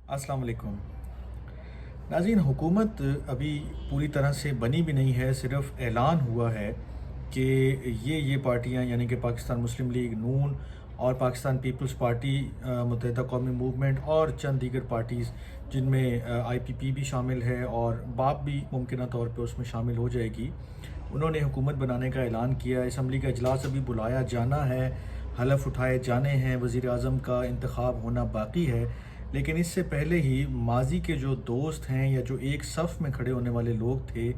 अस्सलाम वालेकुम नाज़रीन। हुकूमत अभी पूरी तरह से बनी भी नहीं है, सिर्फ ऐलान हुआ है कि ये पार्टियां यानी कि पाकिस्तान मुस्लिम लीग नून और पाकिस्तान पीपल्स पार्टी, मुत्तहिदा कौमी मूवमेंट और चंद दीगर पार्टीज़ जिनमें आईपीपी भी शामिल है और बाप भी मुमकिन तौर पे उसमें शामिल हो जाएगी, उन्होंने हुकूमत बनाने का ऐलान किया। असम्बली का इजलास अभी बुलाया जाना है, हलफ उठाए जाने हैं, वज़ीर आज़म का इंतखाब होना बाकी है। लेकिन इससे पहले ही माजी के जो दोस्त हैं या जो एक सफ़ में खड़े होने वाले लोग थे,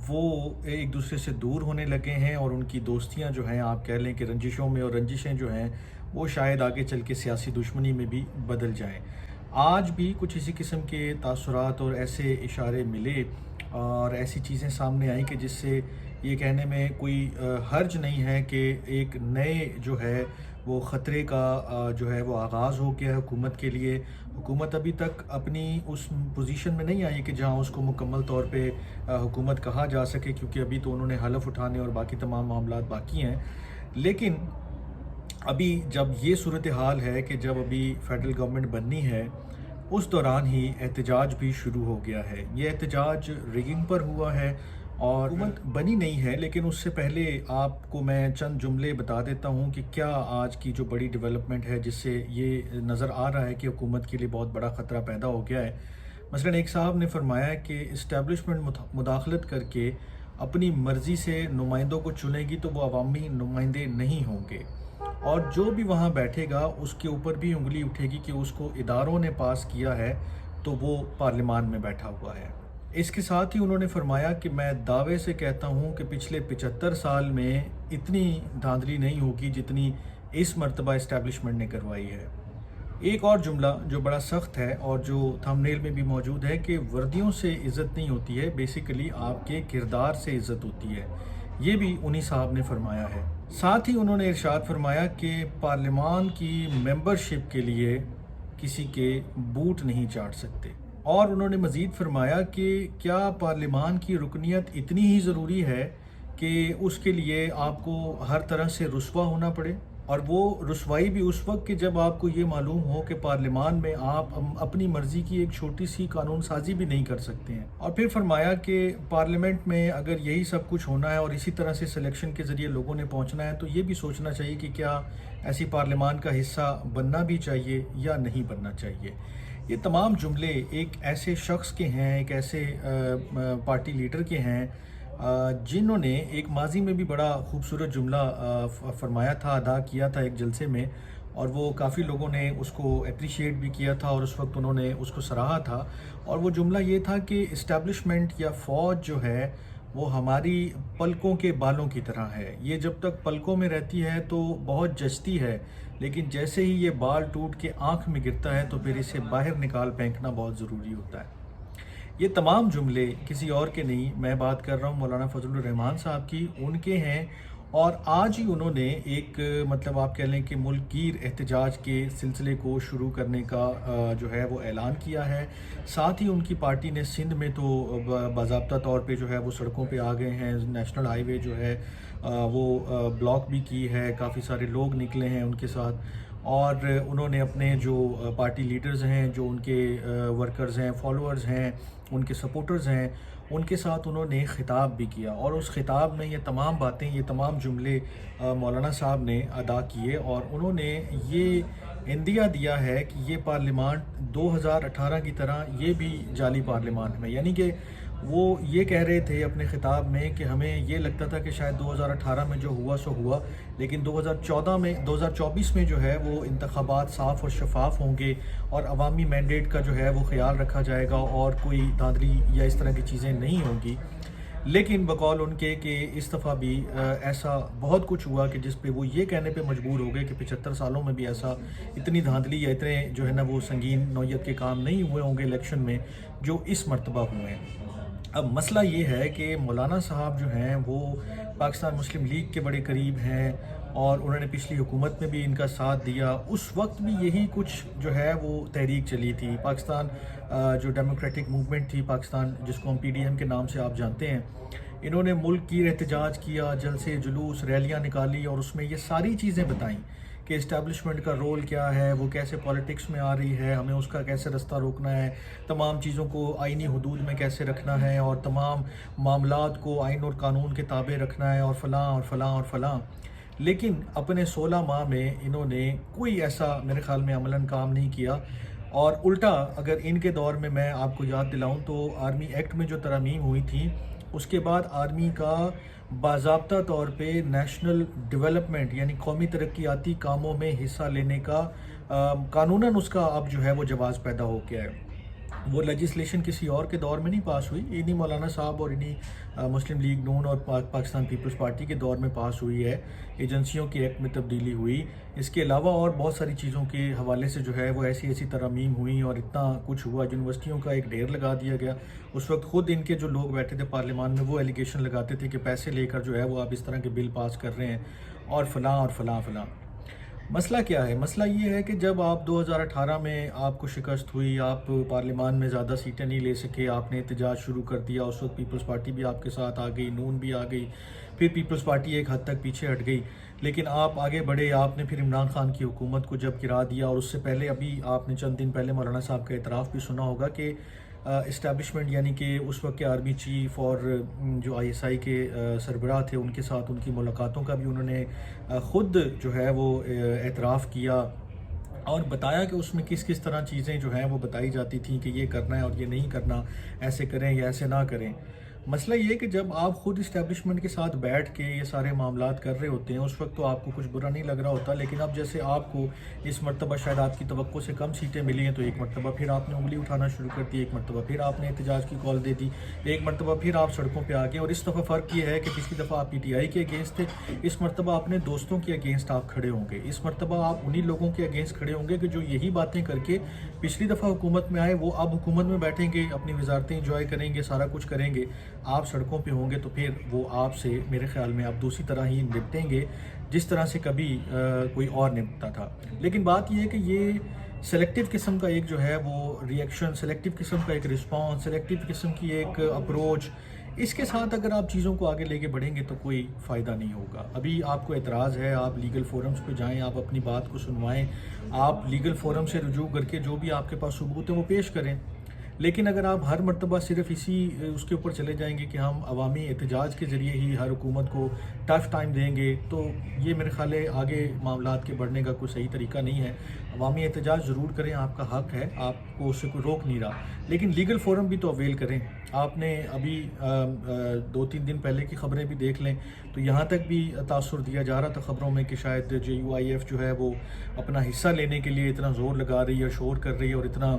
वो एक दूसरे से दूर होने लगे हैं और उनकी दोस्तियां जो हैं, आप कह लें कि रंजिशों में, और रंजिशें जो हैं वो शायद आगे चल के सियासी दुश्मनी में भी बदल जाएं। आज भी कुछ इसी किस्म के तासुरात और ऐसे इशारे मिले और ऐसी चीज़ें सामने आई कि जिससे ये कहने में कोई हर्ज नहीं है कि एक नए जो है वो ख़तरे का जो है वो आगाज़ हो गया है हुकूमत के लिए। हुकूमत अभी तक अपनी उस पोजीशन में नहीं आई कि जहां उसको मुकम्मल तौर पे हुकूमत कहा जा सके, क्योंकि अभी तो उन्होंने हलफ उठाने और बाकी तमाम मामलात बाकी हैं। लेकिन अभी जब ये सूरत हाल है कि जब अभी फेडरल गवर्नमेंट बननी है, उस दौरान ही एहतजाज भी शुरू हो गया है। ये एहतजाज रिगिंग पर हुआ है और हुकूमत बनी नहीं है, लेकिन उससे पहले आपको मैं चंद जुमले बता देता हूँ कि क्या आज की जो बड़ी डेवलपमेंट है जिससे ये नज़र आ रहा है कि हुकूमत के लिए बहुत बड़ा ख़तरा पैदा हो गया है। मसलन एक साहब ने फरमाया कि इस्टेब्लिशमेंट मुदाखलत करके अपनी मर्ज़ी से नुमाइंदों को चुनेगी तो वो अवामी नुमाइंदे नहीं होंगे, और जो भी वहाँ बैठेगा उसके ऊपर भी उंगली उठेगी कि उसको इदारों ने पास किया है तो वो पार्लियामान में बैठा हुआ है। इसके साथ ही उन्होंने फरमाया कि मैं दावे से कहता हूँ कि पिछले 75 साल में इतनी धांधली नहीं होगी जितनी इस मर्तबा इस्टेब्लिशमेंट ने करवाई है। एक और जुमला जो बड़ा सख्त है और जो थंबनेल में भी मौजूद है कि वर्दियों से इज़्ज़त नहीं होती है, बेसिकली आपके किरदार से इज़्ज़त होती है। ये भी उन्हीं साहब ने फरमाया है। साथ ही उन्होंने इरशाद फरमाया कि पार्लियामान की मेंबरशिप के लिए किसी के बूट नहीं चाट सकते, और उन्होंने मज़ीद फरमाया कि क्या पार्लियामान की रुकनीत इतनी ही ज़रूरी है कि उसके लिए आपको हर तरह से रुस्वा होना पड़े, और वो रुसवाई भी उस वक्त कि जब आपको ये मालूम हो कि पार्लियामान में आप अपनी मर्ज़ी की एक छोटी सी कानून साजी भी नहीं कर सकते हैं। और फिर फरमाया कि पार्लियामेंट में अगर यही सब कुछ होना है और इसी तरह से सिलेक्शन के ज़रिए लोगों ने पहुंचना है, तो ये भी सोचना चाहिए कि क्या ऐसी पार्लियामान का हिस्सा बनना भी चाहिए या नहीं बनना चाहिए। ये तमाम जुमले एक ऐसे शख्स के हैं, एक ऐसे पार्टी लीडर के हैं जिन्होंने एक माजी में भी बड़ा खूबसूरत जुमला फरमाया था, अदा किया था एक जलसे में, और वो काफ़ी लोगों ने उसको अप्रिशिएट भी किया था और उस वक्त उन्होंने उसको सराहा था। और वो जुमला ये था कि इस्टेब्लिशमेंट या फ़ौज जो है वो हमारी पलकों के बालों की तरह है। ये जब तक पलकों में रहती है तो बहुत जचती है, लेकिन जैसे ही ये बाल टूट के आँख में गिरता है तो फिर इसे बाहर निकाल फेंकना बहुत ज़रूरी होता है। ये तमाम जुमले किसी और के नहीं, मैं बात कर रहा हूँ मौलाना फजलुर रहमान साहब की, उनके हैं। और आज ही उन्होंने एक मतलब आप कह लें कि मुल्कगीर एहतजाज के सिलसिले को शुरू करने का जो है वो ऐलान किया है। साथ ही उनकी पार्टी ने सिंध में तो बाज़ाब्ता तौर पे जो है वो सड़कों पे आ गए हैं, नेशनल हाईवे जो है वो ब्लॉक भी की है, काफ़ी सारे लोग निकले हैं उनके साथ, और उन्होंने अपने जो पार्टी लीडर्स हैं, जो उनके वर्कर्स हैं, फॉलोअर्स हैं, उनके सपोर्टर्स हैं, उनके साथ उन्होंने ख़िताब भी किया। और उस ख़िताब में ये तमाम बातें, ये तमाम जुमले मौलाना साहब ने अदा किए, और उन्होंने ये इंदिया दिया है कि ये पार्लियामान 2018 की तरह ये भी जाली पार्लियामान है। यानी कि वो ये कह रहे थे अपने ख़िताब में कि हमें ये लगता था कि शायद 2018 में जो हुआ सो हुआ, लेकिन 2024 में जो है वो इंतखाबात साफ़ और शफाफ होंगे और अवामी मैंडेट का जो है वो ख्याल रखा जाएगा और कोई धांधली या इस तरह की चीज़ें नहीं होंगी। लेकिन बकौल उनके कि इस दफ़ा भी ऐसा बहुत कुछ हुआ कि जिस पे वो ये कहने पे मजबूर हो गए कि 75 सालों में भी ऐसा इतनी धांधली या इतने जो है ना वो संगीन नौयत के काम नहीं हुए होंगे इलेक्शन में जो इस मरतबा हुए हैं। अब मसला ये है कि मौलाना साहब जो हैं वो पाकिस्तान मुस्लिम लीग के बड़े करीब हैं और उन्होंने पिछली हुकूमत में भी इनका साथ दिया। उस वक्त भी यही कुछ जो है वो तहरीक चली थी। पाकिस्तान जो डेमोक्रेटिक मूवमेंट थी पाकिस्तान, जिसको हम पीडीएम के नाम से आप जानते हैं, इन्होंने मुल्क की एहतजाज किया, जलसे जुलूस रैलियाँ निकाली और उसमें ये सारी चीज़ें बताईं کہ اسٹیبلشمنٹ کا رول کیا ہے، وہ کیسے پالیٹکس میں آ رہی ہے، ہمیں اس کا کیسے رستہ روکنا ہے، تمام چیزوں کو آئینی حدود میں کیسے رکھنا ہے، اور تمام معاملات کو آئین اور قانون کے تابع رکھنا ہے، اور فلاں اور فلاں اور فلاں۔ لیکن اپنے 16 ماہ میں انہوں نے کوئی ایسا میرے خیال میں عملاً کام نہیں کیا، اور الٹا اگر ان کے دور میں آپ کو یاد دلاؤں تو آرمی ایکٹ میں جو ترامیم ہوئی تھیں، اس کے بعد آرمی کا باضابطہ طور پہ نیشنل ڈیولپمنٹ یعنی قومی ترقیاتی کاموں میں حصہ لینے کا قانوناً اس کا اب جو ہے وہ جواز پیدا ہو گیا ہے۔ وہ لیجسلیشن کسی اور کے دور میں نہیں پاس ہوئی، انہی مولانا صاحب اور انہی مسلم لیگ نون اور پاکستان پیپلز پارٹی کے دور میں پاس ہوئی ہے، ایجنسیوں کے ایکٹ میں تبدیلی ہوئی۔ اس کے علاوہ اور بہت ساری چیزوں کے حوالے سے جو ہے وہ ایسی ترامیم ہوئیں، اور اتنا کچھ ہوا، یونیورسٹیوں کا ایک ڈھیر لگا دیا گیا۔ اس وقت خود ان کے جو لوگ بیٹھے تھے پارلیمان میں وہ ایلیگیشن لگاتے تھے کہ پیسے لے کر جو ہے وہ آپ اس طرح کے بل پاس کر رہے ہیں، اور فلاں اور فلاں فلاں۔ مسئلہ کیا ہے؟ مسئلہ یہ ہے کہ جب آپ 2018 میں آپ کو شکست ہوئی، آپ پارلیمان میں زیادہ سیٹیں نہیں لے سکے، آپ نے احتجاج شروع کر دیا، اس وقت پیپلز پارٹی بھی آپ کے ساتھ آ گئی، نون بھی آ گئی، پھر پیپلز پارٹی ایک حد تک پیچھے ہٹ گئی، لیکن آپ آگے بڑھے، آپ نے پھر عمران خان کی حکومت کو جب گرا دیا، اور اس سے پہلے ابھی آپ نے چند دن پہلے مولانا صاحب کا اعتراف بھی سنا ہوگا کہ اسٹیبلشمنٹ یعنی کہ اس وقت کے آرمی چیف اور جو ISI کے سربراہ تھے ان کے ساتھ ان کی ملاقاتوں کا بھی انہوں نے خود جو ہے وہ اعتراف کیا، اور بتایا کہ اس میں کس کس طرح چیزیں جو ہیں وہ بتائی جاتی تھیں کہ یہ کرنا ہے اور یہ نہیں کرنا، ایسے کریں یا ایسے نہ کریں۔ مسئلہ یہ کہ جب آپ خود اسٹیبلشمنٹ کے ساتھ بیٹھ کے یہ سارے معاملات کر رہے ہوتے ہیں، اس وقت تو آپ کو کچھ برا نہیں لگ رہا ہوتا، لیکن اب جیسے آپ کو اس مرتبہ شاید آپ کی توقع سے کم سیٹیں ملی ہیں، تو ایک مرتبہ پھر آپ نے انگلی اٹھانا شروع کر دی، ایک مرتبہ پھر آپ نے احتجاج کی کال دے دی، ایک مرتبہ پھر آپ سڑکوں پہ آ گئے، اور اس دفعہ فرق یہ ہے کہ پچھلی دفعہ آپ PTI کے اگینسٹ تھے، اس مرتبہ اپنے دوستوں کے اگینسٹ آپ کھڑے ہوں گے، اس مرتبہ آپ انہی لوگوں کے اگینسٹ کھڑے ہوں گے کہ جو یہی باتیں کر کے پچھلی دفعہ حکومت میں آئے، وہ اب حکومت میں بیٹھیں گے، اپنی وزارتیں انجوائے کریں گے، سارا کچھ کریں گے، آپ سڑکوں پہ ہوں گے، تو پھر وہ آپ سے میرے خیال میں اب دوسری طرح ہی نپٹیں گے جس طرح سے کبھی کوئی اور نپٹتا تھا۔ لیکن بات یہ ہے کہ یہ سلیکٹیو قسم کا ایک جو ہے وہ ریئیکشن، سلیکٹیو قسم کا ایک رسپانس، سلیکٹیو قسم کی ایک اپروچ، اس کے ساتھ اگر آپ چیزوں کو آگے لے کے بڑھیں گے تو کوئی فائدہ نہیں ہوگا۔ ابھی آپ کو اعتراض ہے، آپ لیگل فورمز پہ جائیں، آپ اپنی بات کو سنوائیں، آپ لیگل فورم سے رجوع کر کے جو بھی آپ کے پاس ثبوت ہے وہ پیش کریں، لیکن اگر آپ ہر مرتبہ صرف اس کے اوپر چلے جائیں گے کہ ہم عوامی احتجاج کے ذریعے ہی ہر حکومت کو ٹف ٹائم دیں گے، تو یہ میرے خیال ہے آگے معاملات کے بڑھنے کا کوئی صحیح طریقہ نہیں ہے۔ عوامی احتجاج ضرور کریں، آپ کا حق ہے، آپ کو اس سے کوئی روک نہیں رہا، لیکن لیگل فورم بھی تو اویل کریں۔ آپ نے ابھی 2-3 دن پہلے کی خبریں بھی دیکھ لیں تو یہاں تک بھی تاثر دیا جا رہا تھا خبروں میں کہ شاید JUIF جو ہے وہ اپنا حصہ لینے کے لیے اتنا زور لگا رہی ہے، شور کر رہی ہے اور اتنا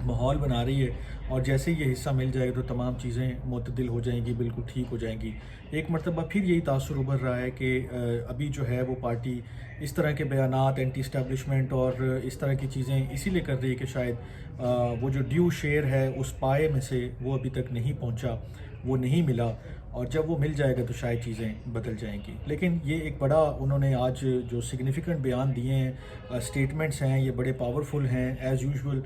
ماحول بنا رہی ہے، اور جیسے ہی یہ حصہ مل جائے تو تمام چیزیں معتدل ہو جائیں گی، بالکل ٹھیک ہو جائیں گی۔ ایک مرتبہ پھر یہی تاثر ابھر رہا ہے کہ ابھی جو ہے وہ پارٹی اس طرح کے بیانات اینٹی اسٹیبلشمنٹ اور اس طرح کی چیزیں اسی لیے کر رہی ہے کہ شاید وہ جو ڈیو شیئر ہے اس پائے میں سے وہ ابھی تک نہیں پہنچا، وہ نہیں ملا، اور جب وہ مل جائے گا تو شاید چیزیں بدل جائیں گی۔ لیکن یہ ایک بڑا انہوں نے آج جو سگنیفیکنٹ بیان دیے ہیں، اسٹیٹمنٹس ہیں، یہ بڑے پاورفل ہیں ایز یوزول۔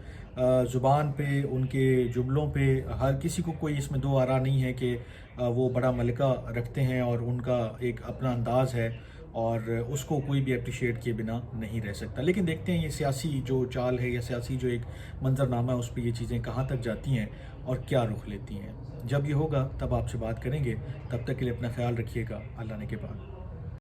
زبان پہ، ان کے جملوں پہ ہر کسی کو کوئی اس میں دو آرا نہیں ہے کہ وہ بڑا ملکہ رکھتے ہیں اور ان کا ایک اپنا انداز ہے اور اس کو کوئی بھی اپریشیٹ کیے بنا نہیں رہ سکتا۔ لیکن دیکھتے ہیں یہ سیاسی جو چال ہے یا سیاسی جو ایک منظرنامہ ہے اس پہ یہ چیزیں کہاں تک جاتی ہیں اور کیا رخ لیتی ہیں۔ جب یہ ہوگا تب آپ سے بات کریں گے، تب تک کے لیے اپنا خیال رکھیے گا، اللہ نے کے بعد۔